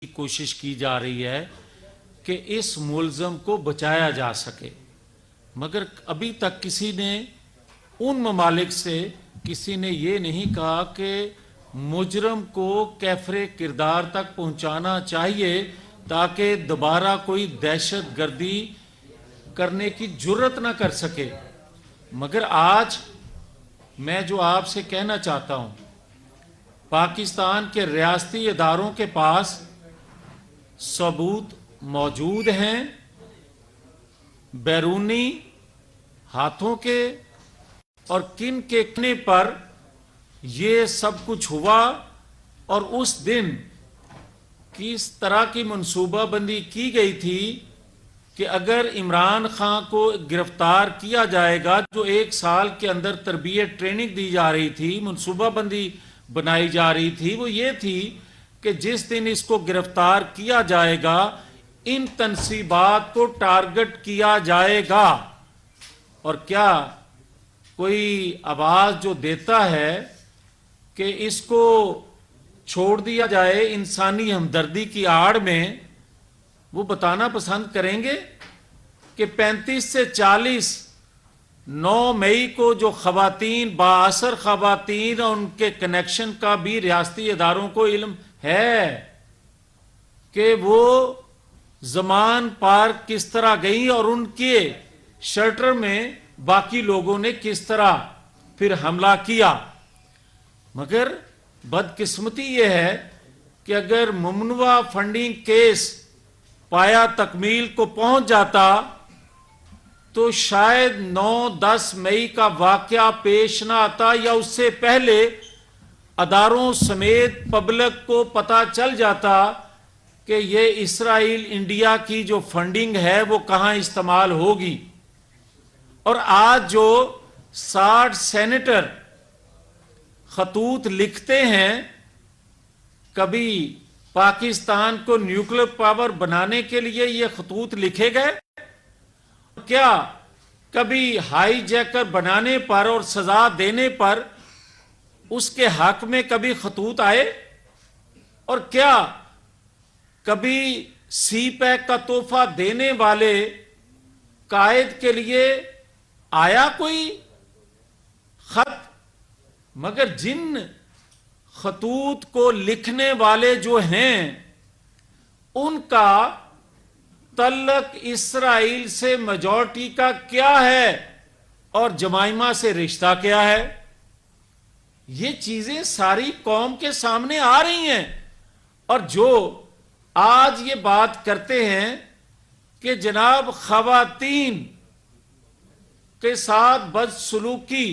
کی کوشش کی جا رہی ہے کہ اس ملزم کو بچایا جا سکے، مگر ابھی تک کسی نے ان ممالک سے کسی نے یہ نہیں کہا کہ مجرم کو کیفر کردار تک پہنچانا چاہیے تاکہ دوبارہ کوئی دہشت گردی کرنے کی جرت نہ کر سکے۔ مگر آج میں جو آپ سے کہنا چاہتا ہوں، پاکستان کے ریاستی اداروں کے پاس ثبوت موجود ہیں، بیرونی ہاتھوں کے اور کن کے کہنے پر یہ سب کچھ ہوا، اور اس دن کس طرح کی منصوبہ بندی کی گئی تھی کہ اگر عمران خان کو گرفتار کیا جائے گا، جو 1 سال کے اندر تربیت ٹریننگ دی جا رہی تھی، منصوبہ بندی بنائی جا رہی تھی، وہ یہ تھی کہ جس دن اس کو گرفتار کیا جائے گا ان تنصیبات کو ٹارگٹ کیا جائے گا۔ اور کیا کوئی آواز جو دیتا ہے کہ اس کو چھوڑ دیا جائے انسانی ہمدردی کی آڑ میں، وہ بتانا پسند کریں گے کہ 35 سے 40 9 مئی کو جو خواتین بااثر خواتین اور ان کے کنیکشن کا بھی ریاستی اداروں کو علم ہے کہ وہ زمان پار کس طرح گئی اور ان کے شیلٹر میں باقی لوگوں نے کس طرح پھر حملہ کیا۔ مگر بدقسمتی یہ ہے کہ اگر ممنوعہ فنڈنگ کیس پایا تکمیل کو پہنچ جاتا تو شاید 9-10 مئی کا واقعہ پیش نہ آتا، یا اس سے پہلے اداروں سمیت پبلک کو پتہ چل جاتا کہ یہ اسرائیل انڈیا کی جو فنڈنگ ہے وہ کہاں استعمال ہوگی۔ اور آج جو 60 سینیٹر خطوط لکھتے ہیں، کبھی پاکستان کو نیوکلیر پاور بنانے کے لیے یہ خطوط لکھے گئے؟ کیا کبھی ہائی جیکر بنانے پر اور سزا دینے پر اس کے حق میں کبھی خطوط آئے؟ اور کیا کبھی سی پیک کا تحفہ دینے والے قائد کے لیے آیا کوئی خط؟ مگر جن خطوط کو لکھنے والے جو ہیں ان کا تعلق اسرائیل سے میجورٹی کا کیا ہے اور جمائمہ سے رشتہ کیا ہے؟ یہ چیزیں ساری قوم کے سامنے آ رہی ہیں، اور جو آج یہ بات کرتے ہیں کہ جناب خواتین کے ساتھ بدسلوکی،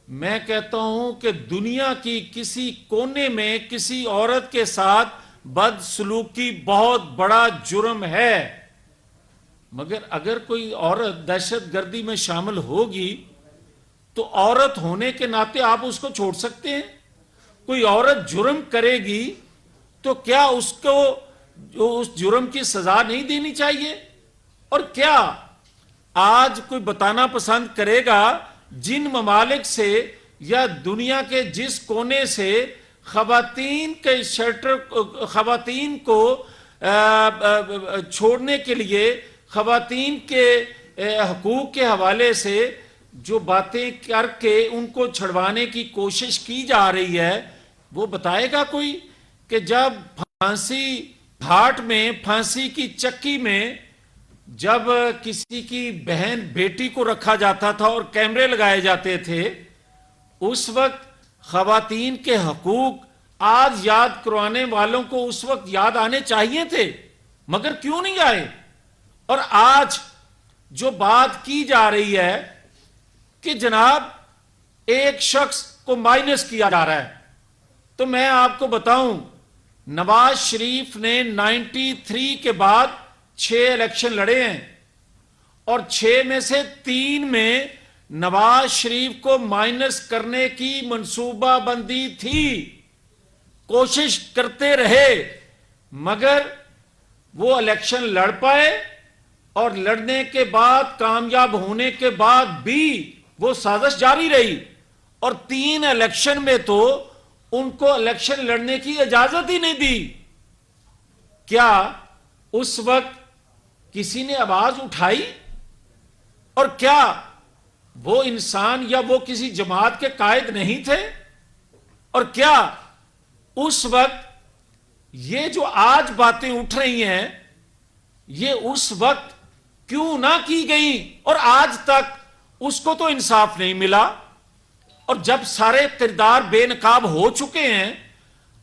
میں کہتا ہوں کہ دنیا کی کسی کونے میں کسی عورت کے ساتھ بدسلوکی بہت بڑا جرم ہے، مگر اگر کوئی عورت دہشت گردی میں شامل ہوگی تو عورت ہونے کے ناطے آپ اس کو چھوڑ سکتے ہیں؟ کوئی عورت جرم کرے گی تو کیا اس کو اس جرم کی سزا نہیں دینی چاہیے؟ اور کیا آج کوئی بتانا پسند کرے گا جن ممالک سے یا دنیا کے جس کونے سے خواتین کے شیلٹر، خواتین کو چھوڑنے کے لیے، خواتین کے حقوق کے حوالے سے جو باتیں کر کے ان کو چھڑوانے کی کوشش کی جا رہی ہے، وہ بتائے گا کوئی کہ جب پھانسی گھاٹ میں، پھانسی کی چکی میں جب کسی کی بہن بیٹی کو رکھا جاتا تھا اور کیمرے لگائے جاتے تھے، اس وقت خواتین کے حقوق آج یاد کروانے والوں کو اس وقت یاد آنے چاہیے تھے، مگر کیوں نہیں آئے؟ اور آج جو بات کی جا رہی ہے کہ جناب ایک شخص کو مائنس کیا جا رہا ہے، تو میں آپ کو بتاؤں نواز شریف نے 93 کے بعد 6 الیکشن لڑے ہیں، اور 6 میں سے 3 میں نواز شریف کو مائنس کرنے کی منصوبہ بندی تھی، کوشش کرتے رہے، مگر وہ الیکشن لڑ پائے، اور لڑنے کے بعد کامیاب ہونے کے بعد بھی وہ سازش جاری رہی، اور 3 الیکشن میں تو ان کو الیکشن لڑنے کی اجازت ہی نہیں دی۔ کیا اس وقت کسی نے آواز اٹھائی؟ اور کیا وہ انسان یا وہ کسی جماعت کے قائد نہیں تھے؟ اور کیا اس وقت یہ جو آج باتیں اٹھ رہی ہیں یہ اس وقت کیوں نہ کی گئیں اور آج تک اس کو تو انصاف نہیں ملا؟ اور جب سارے کردار بے نقاب ہو چکے ہیں،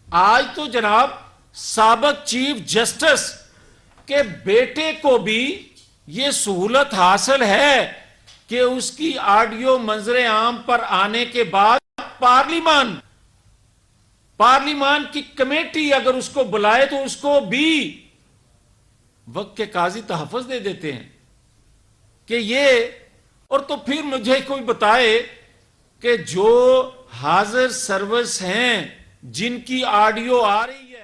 آج تو جناب سابق چیف جسٹس کے بیٹے کو بھی یہ سہولت حاصل ہے کہ اس کی آڈیو منظر عام پر آنے کے بعد پارلیمان کی کمیٹی اگر اس کو بلائے تو اس کو بھی وقت کے قاضی تحفظ دے دیتے ہیں کہ یہ. اور تو پھر مجھے کوئی بتائے کہ جو حاضر سروس ہیں جن کی آڈیو آ رہی ہے.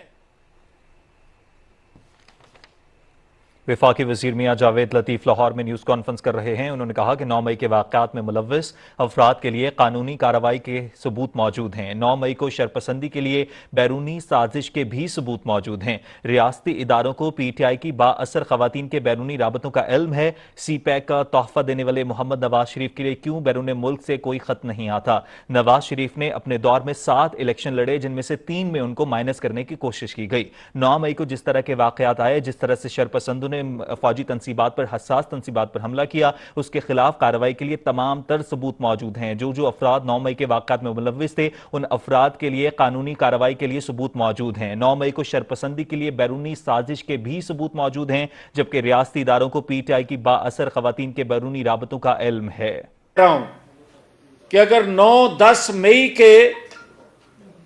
وفاقی وزیر میاں جاوید لطیف لاہور میں نیوز کانفرنس کر رہے ہیں. انہوں نے کہا کہ 9 مئی کے واقعات میں ملوث افراد کے لیے قانونی کارروائی کے ثبوت موجود ہیں. 9 مئی کو شرپسندی کے لیے بیرونی سازش کے بھی ثبوت موجود ہیں. ریاستی اداروں کو پی ٹی آئی کی با اثر خواتین کے بیرونی رابطوں کا علم ہے. سی پیک کا تحفہ دینے والے محمد نواز شریف کے لیے کیوں بیرون ملک سے کوئی خط نہیں آتا؟ نواز شریف نے اپنے دور میں 7 الیکشن لڑے جن میں سے 3 میں ان کو مائنس کرنے کی کوشش کی گئی. 9 مئی کو جس طرح کے واقعات آئے، جس طرح سے شرپسندوں نے فوجی تنصیبات پر، حساس تنصیبات پر حملہ کیا، اس کے خلاف کارروائی کے لیے تمام تر ثبوت موجود ہیں. جو افراد 9 مئی کے واقعات میں ملوث تھے ان افراد کے لیے قانونی کارروائی کے لیے ثبوت موجود ہیں. 9 مئی کو شرپسندی کے لیے بیرونی سازش کے بھی ثبوت موجود ہیں، جبکہ ریاستی اداروں کو پی ٹی آئی کی با اثر خواتین کے بیرونی رابطوں کا علم ہے. کہ اگر 9-10 مئی کے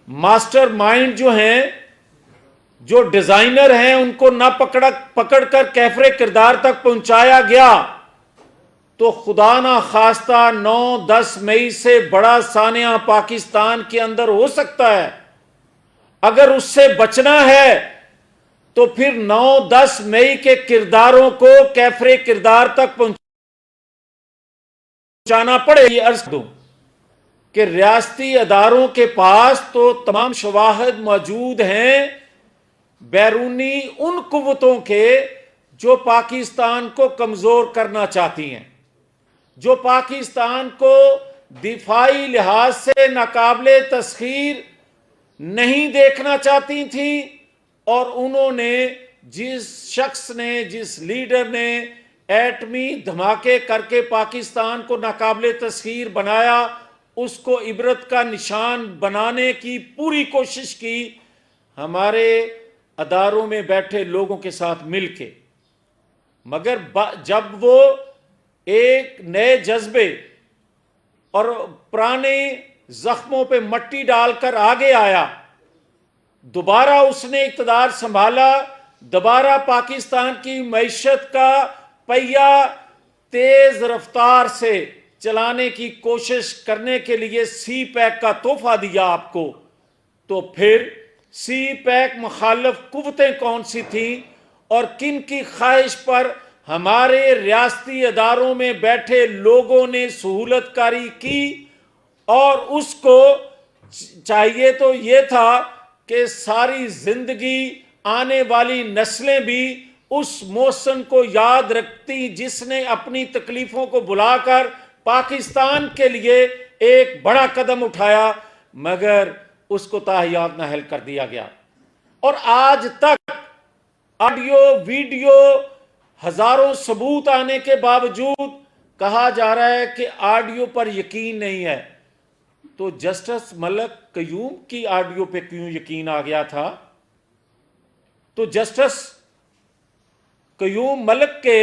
ماسٹر مائنڈ جو ہیں، جو ڈیزائنر ہیں، ان کو نہ پکڑ کر کیفر کردار تک پہنچایا گیا تو خدا نہ خواستہ 9-10 مئی سے بڑا سانحہ پاکستان کے اندر ہو سکتا ہے. اگر اس سے بچنا ہے تو پھر 9-10 مئی کے کرداروں کو کیفر کردار تک پہنچانا پڑے. یہ عرض دوں کہ ریاستی اداروں کے پاس تو تمام شواہد موجود ہیں بیرونی ان قوتوں کے جو پاکستان کو کمزور کرنا چاہتی ہیں، جو پاکستان کو دفاعی لحاظ سے ناقابل تسخیر نہیں دیکھنا چاہتی تھیں. اور انہوں نے جس شخص نے، جس لیڈر نے ایٹمی دھماکے کر کے پاکستان کو ناقابل تسخیر بنایا، اس کو عبرت کا نشان بنانے کی پوری کوشش کی ہمارے اداروں میں بیٹھے لوگوں کے ساتھ مل کے. مگر جب وہ ایک نئے جذبے اور پرانے زخموں پہ مٹی ڈال کر آگے آیا، دوبارہ اس نے اقتدار سنبھالا، دوبارہ پاکستان کی معیشت کا پہیہ تیز رفتار سے چلانے کی کوشش کرنے کے لیے سی پیک کا تحفہ دیا آپ کو، تو پھر سی پیک مخالف قوتیں کون سی تھیں اور کن کی خواہش پر ہمارے ریاستی اداروں میں بیٹھے لوگوں نے سہولت کاری کی؟ اور اس کو چاہیے تو یہ تھا کہ ساری زندگی آنے والی نسلیں بھی اس محسن کو یاد رکھتی جس نے اپنی تکلیفوں کو بلا کر پاکستان کے لیے ایک بڑا قدم اٹھایا، مگر اس کو تاحیات نااہل کر دیا گیا. اور آج تک آڈیو ویڈیو ہزاروں ثبوت آنے کے باوجود کہا جا رہا ہے کہ آڈیو پر یقین نہیں ہے. تو جسٹس ملک قیوم کی آڈیو پہ کیوں یقین آ گیا تھا؟ تو جسٹس قیوم ملک کے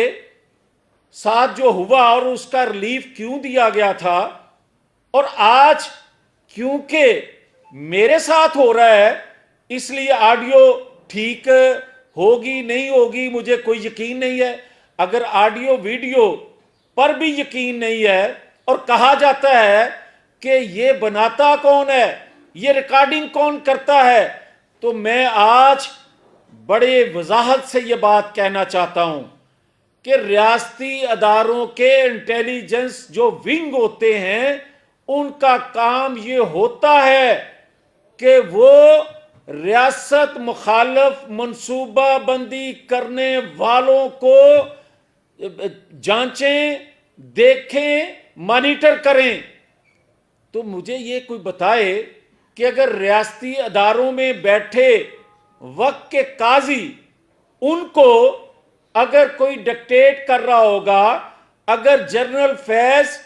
ساتھ جو ہوا اور اس کا ریلیف کیوں دیا گیا تھا؟ اور آج کیونکہ میرے ساتھ ہو رہا ہے اس لیے آڈیو ٹھیک ہوگی نہیں ہوگی مجھے کوئی یقین نہیں ہے. اگر آڈیو ویڈیو پر بھی یقین نہیں ہے اور کہا جاتا ہے کہ یہ بناتا کون ہے، یہ ریکارڈنگ کون کرتا ہے، تو میں آج بڑے وضاحت سے یہ بات کہنا چاہتا ہوں کہ ریاستی اداروں کے انٹیلیجنس جو ونگ ہوتے ہیں ان کا کام یہ ہوتا ہے کہ وہ ریاست مخالف منصوبہ بندی کرنے والوں کو جانچیں، دیکھیں، مانیٹر کریں. تو مجھے یہ کوئی بتائے کہ اگر ریاستی اداروں میں بیٹھے وقت کے قاضی ان کو اگر کوئی ڈکٹیٹ کر رہا ہوگا، اگر جنرل فیض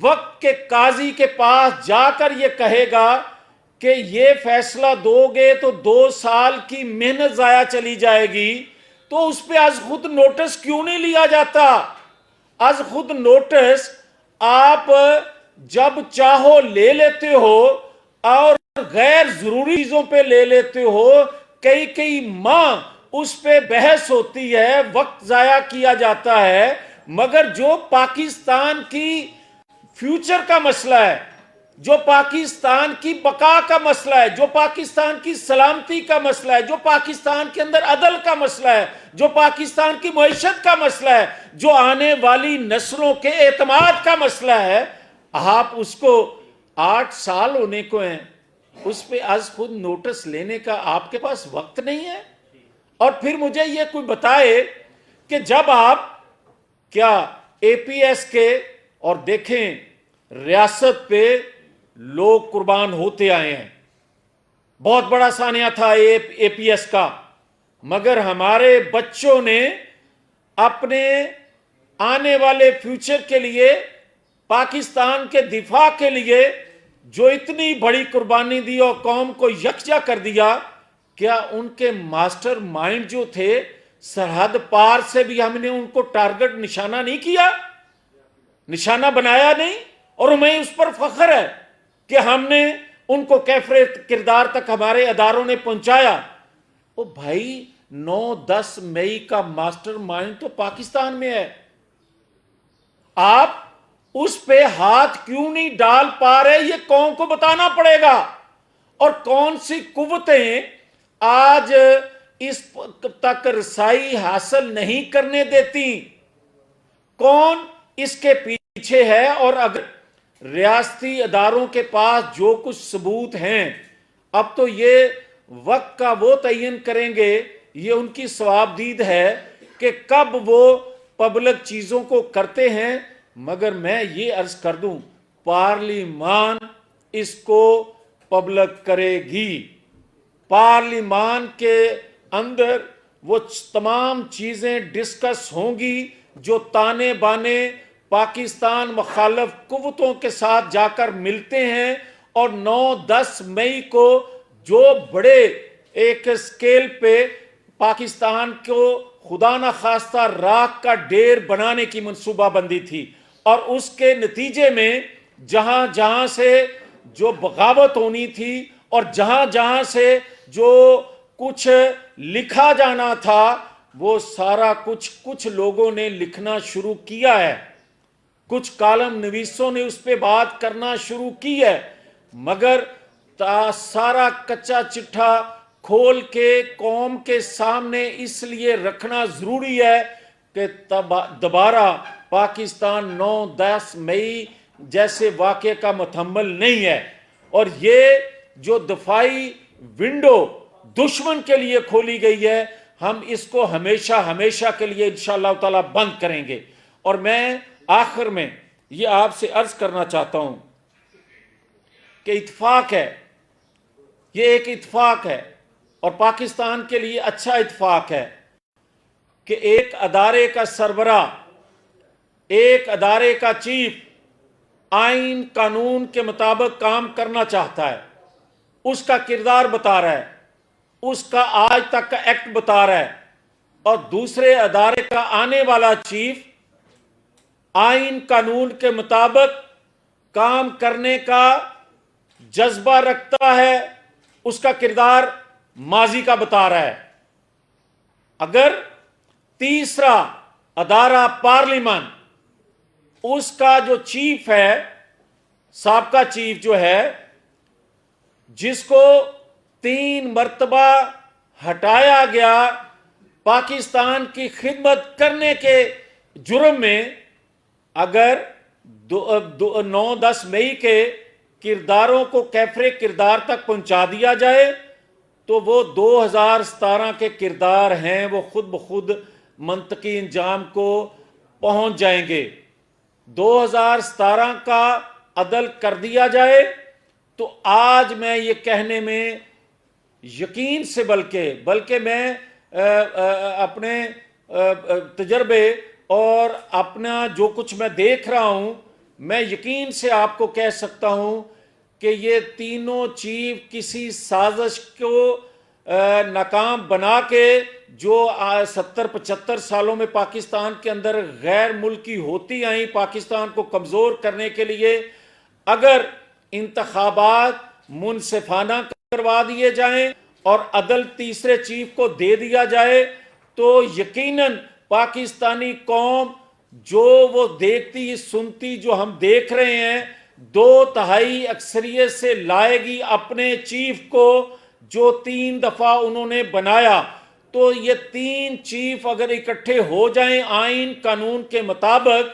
وقت کے قاضی کے پاس جا کر یہ کہے گا کہ یہ فیصلہ دو گے تو 2 سال کی محنت ضائع چلی جائے گی، تو اس پہ از خود نوٹس کیوں نہیں لیا جاتا؟ از خود نوٹس آپ جب چاہو لے لیتے ہو اور غیر ضروری چیزوں پہ لے لیتے ہو. کئی ماہ اس پہ بحث ہوتی ہے، وقت ضائع کیا جاتا ہے، مگر جو پاکستان کی فیوچر کا مسئلہ ہے، جو پاکستان کی بقا کا مسئلہ ہے، جو پاکستان کی سلامتی کا مسئلہ ہے، جو پاکستان کے اندر عدل کا مسئلہ ہے، جو پاکستان کی معیشت کا مسئلہ ہے، جو آنے والی نسلوں کے اعتماد کا مسئلہ ہے، آپ اس کو 8 سال ہونے کو ہیں، اس پہ از خود نوٹس لینے کا آپ کے پاس وقت نہیں ہے. اور پھر مجھے یہ کوئی بتائے کہ جب آپ کیا اے پی ایس کے، اور دیکھیں ریاست پہ لوگ قربان ہوتے آئے ہیں، بہت بڑا سانحہ تھا اے پی ایس کا، مگر ہمارے بچوں نے اپنے آنے والے فیوچر کے لیے، پاکستان کے دفاع کے لیے جو اتنی بڑی قربانی دی اور قوم کو یکجا کر دیا، کیا ان کے ماسٹر مائنڈ جو تھے سرحد پار سے بھی ہم نے ان کو ٹارگٹ نشانہ نہیں کیا، نشانہ بنایا نہیں؟ اور ہمیں اس پر فخر ہے کہ ہم نے ان کو کیفر کردار تک ہمارے اداروں نے پہنچایا. او بھائی، 9-10 مئی کا ماسٹر مائنڈ تو پاکستان میں ہے، آپ اس پہ ہاتھ کیوں نہیں ڈال پا رہے؟ یہ قوم کو بتانا پڑے گا. اور کون سی قوتیں آج اس تک رسائی حاصل نہیں کرنے دیتی؟ کون اس کے پیچھے ہے؟ اور اگر ریاستی اداروں کے پاس جو کچھ ثبوت ہیں، اب تو یہ وقت کا وہ تعین کریں گے، یہ ان کی ثوابدید ہے کہ کب وہ پبلک چیزوں کو کرتے ہیں. مگر میں یہ عرض کر دوں، پارلیمان اس کو پبلک کرے گی. پارلیمان کے اندر وہ تمام چیزیں ڈسکس ہوں گی جو تانے بانے پاکستان مخالف قوتوں کے ساتھ جا کر ملتے ہیں. اور 9-10 مئی کو جو بڑے ایک سکیل پہ پاکستان کو خدا نہ خواستہ راکھ کا ڈیر بنانے کی منصوبہ بندی تھی، اور اس کے نتیجے میں جہاں جہاں سے جو بغاوت ہونی تھی اور جہاں جہاں سے جو کچھ لکھا جانا تھا، وہ سارا کچھ لوگوں نے لکھنا شروع کیا ہے، کچھ کالم نویسوں نے اس پہ بات کرنا شروع کی ہے. مگر سارا کچا چٹھا کھول کے قوم کے سامنے اس لیے رکھنا ضروری ہے کہ دوبارہ پاکستان 9-10 مئی جیسے واقعے کا متحمل نہیں ہے. اور یہ جو دفاعی ونڈو دشمن کے لیے کھولی گئی ہے، ہم اس کو ہمیشہ کے لیے انشاءاللہ تعالی بند کریں گے. اور میں آخر میں یہ آپ سے عرض کرنا چاہتا ہوں کہ اتفاق ہے، یہ ایک اتفاق ہے اور پاکستان کے لیے اچھا اتفاق ہے کہ ایک ادارے کا سربراہ، ایک ادارے کا چیف آئین قانون کے مطابق کام کرنا چاہتا ہے، اس کا کردار بتا رہا ہے، اس کا آج تک کا ایکٹ بتا رہا ہے. اور دوسرے ادارے کا آنے والا چیف آئین قانون کے مطابق کام کرنے کا جذبہ رکھتا ہے، اس کا کردار ماضی کا بتا رہا ہے. اگر تیسرا ادارہ پارلیمان، اس کا جو چیف ہے، سابقہ چیف جو ہے، جس کو 3 مرتبہ ہٹایا گیا پاکستان کی خدمت کرنے کے جرم میں، اگر 9-10 مئی کے کرداروں کو کیفر کردار تک پہنچا دیا جائے تو وہ 2017 کے کردار ہیں، وہ خود بخود منطقی انجام کو پہنچ جائیں گے۔ 2017 کا عدل کر دیا جائے تو آج میں یہ کہنے میں یقین سے بلکہ میں اپنے تجربے اور اپنا جو کچھ میں دیکھ رہا ہوں، میں یقین سے آپ کو کہہ سکتا ہوں کہ یہ تینوں چیف کسی سازش کو ناکام بنا کے، جو 70-75 سالوں میں پاکستان کے اندر غیر ملکی ہوتی آئیں پاکستان کو کمزور کرنے کے لیے، اگر انتخابات منصفانہ کروا دیے جائیں اور عدل تیسرے چیف کو دے دیا جائے تو یقیناً پاکستانی قوم جو وہ دیکھتی سنتی جو ہم دیکھ رہے ہیں 2/3 اکثریت سے لائے گی اپنے چیف کو، جو 3 دفعہ انہوں نے بنایا۔ تو یہ 3 چیف اگر اکٹھے ہو جائیں آئین قانون کے مطابق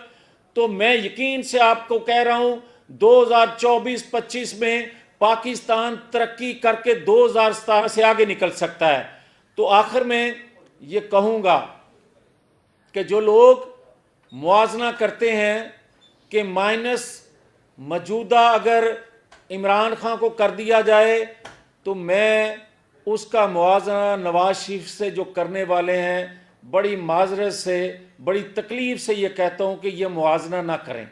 تو میں یقین سے آپ کو کہہ رہا ہوں 2024-25 میں پاکستان ترقی کر کے 2017 سے آگے نکل سکتا ہے۔ تو آخر میں یہ کہوں گا کہ جو لوگ موازنہ کرتے ہیں کہ مائنس موجودہ اگر عمران خان کو کر دیا جائے تو میں اس کا موازنہ نواز شریف سے جو کرنے والے ہیں بڑی معذرت سے، بڑی تکلیف سے یہ کہتا ہوں کہ یہ موازنہ نہ کریں۔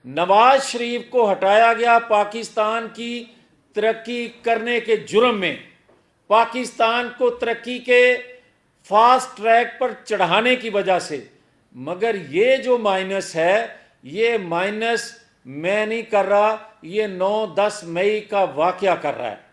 نواز شریف کو ہٹایا گیا پاکستان کی ترقی کرنے کے جرم میں، پاکستان کو ترقی کے فاسٹ ٹریک پر چڑھانے کی وجہ سے، مگر یہ جو مائنس ہے یہ مائنس میں نہیں کر رہا، یہ 9-10 مئی کا واقعہ کر رہا ہے۔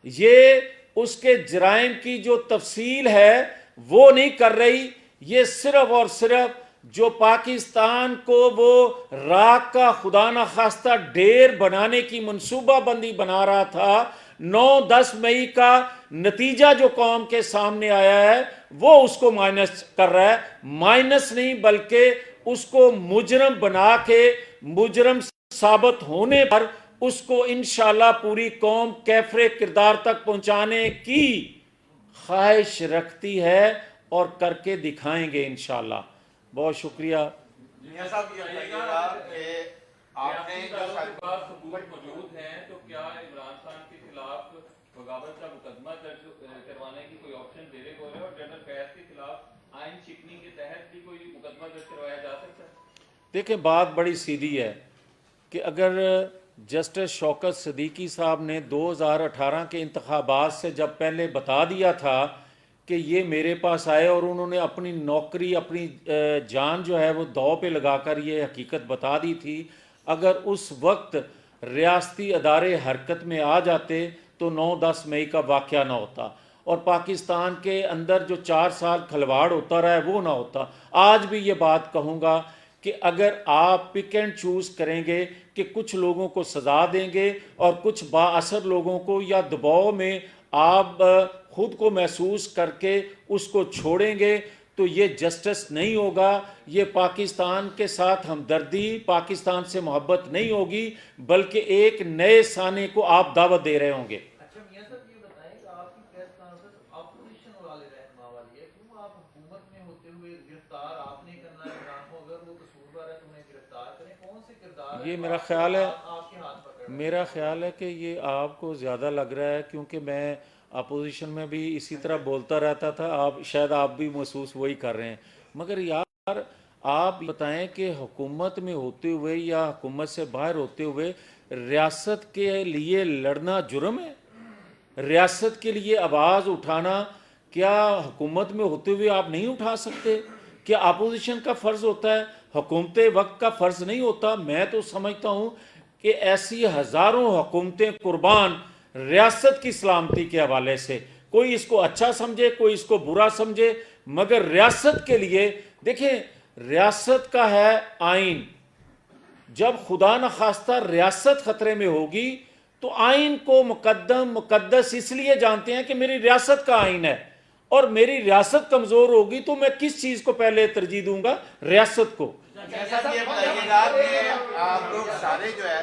یہ اس کے جرائم کی جو تفصیل ہے وہ نہیں کر رہی، یہ صرف اور صرف جو پاکستان کو وہ راک کا خدا نخواستہ ڈھیر بنانے کی منصوبہ بندی بنا رہا تھا، 9-10 مئی کا نتیجہ جو قوم کے سامنے آیا ہے وہ اس کو مائنس کر رہا ہے۔ مائنس نہیں بلکہ اس کو مجرم بنا کے مجرم ثابت ہونے پر اس کو انشاءاللہ پوری قوم کیفر کردار تک پہنچانے کی خواہش رکھتی ہے اور کر کے دکھائیں گے انشاءاللہ۔ بہت شکریہ۔ میاں صاحب یہ بتائیے گا کہ آپ نے جو حکومت موجود ہیں تو کیا عمران خان کے خلاف بغاوت کا مقدمہ درج کروانے کی کوئی آپشن دے رہے ہو، اور جنرل فیض کے خلاف آئین شکنی کے تحت بھی کوئی مقدمہ درج کروایا جا سکتا ہے؟ دیکھیں بات بڑی سیدھی ہے کہ اگر جسٹس شوکت صدیقی صاحب نے 2018 کے انتخابات سے جب پہلے بتا دیا تھا کہ یہ میرے پاس آئے اور انہوں نے اپنی نوکری اپنی جان جو ہے وہ داؤ پہ لگا کر یہ حقیقت بتا دی تھی، اگر اس وقت ریاستی ادارے حرکت میں آ جاتے تو 9-10 مئی کا واقعہ نہ ہوتا اور پاکستان کے اندر جو 4 سال کھلواڑ ہوتا رہا ہے وہ نہ ہوتا۔ آج بھی یہ بات کہوں گا کہ اگر آپ پک اینڈ چوز کریں گے کہ کچھ لوگوں کو سزا دیں گے اور کچھ با اثر لوگوں کو یا دباؤ میں آپ خود کو محسوس کر کے اس کو چھوڑیں گے تو یہ جسٹس نہیں ہوگا، یہ پاکستان کے ساتھ ہمدردی، پاکستان سے محبت نہیں ہوگی، بلکہ ایک نئے سانے کو آپ دعوت دے رہے ہوں گے۔ اچھا میاں صاحب یہ بتائیں کہ آپ کی پریس کانفرنس اپوزیشن والے رہنما والی ہے، کیوں آپ حکومت میں ہوتے ہوئے گرفتار آپ نے کرنا ہے عمران کو، اگر وہ قصوروار ہے تو انہیں گرفتار کریں، کون سے کردار یہ میرا خیال ہے آپ کے ہاتھ پکڑ رہے ہیں؟ میرا خیال ہے کہ یہ آپ کو زیادہ لگ رہا ہے کیونکہ میں اپوزیشن میں بھی اسی طرح بولتا رہتا تھا، آپ شاید آپ بھی محسوس وہی کر رہے ہیں، مگر یار آپ بتائیں کہ حکومت میں ہوتے ہوئے یا حکومت سے باہر ہوتے ہوئے ریاست کے لیے لڑنا جرم ہے؟ ریاست کے لیے آواز اٹھانا کیا حکومت میں ہوتے ہوئے آپ نہیں اٹھا سکتے؟ کیا اپوزیشن کا فرض ہوتا ہے، حکومت وقت کا فرض نہیں ہوتا؟ میں تو سمجھتا ہوں کہ ایسی ہزاروں حکومتیں قربان ریاست کی سلامتی کے حوالے سے، کوئی اس کو اچھا سمجھے کوئی اس کو برا سمجھے، مگر ریاست کے لیے دیکھیں ریاست کا ہے آئین، جب خدا نخواستہ ریاست خطرے میں ہوگی تو آئین کو مقدس اس لیے جانتے ہیں کہ میری ریاست کا آئین ہے، اور میری ریاست کمزور ہوگی تو میں کس چیز کو پہلے ترجیح دوں گا؟ ریاست کو۔ میاں صاحب یہ بتائیے گا کہ آپ لوگ سارے جو ہے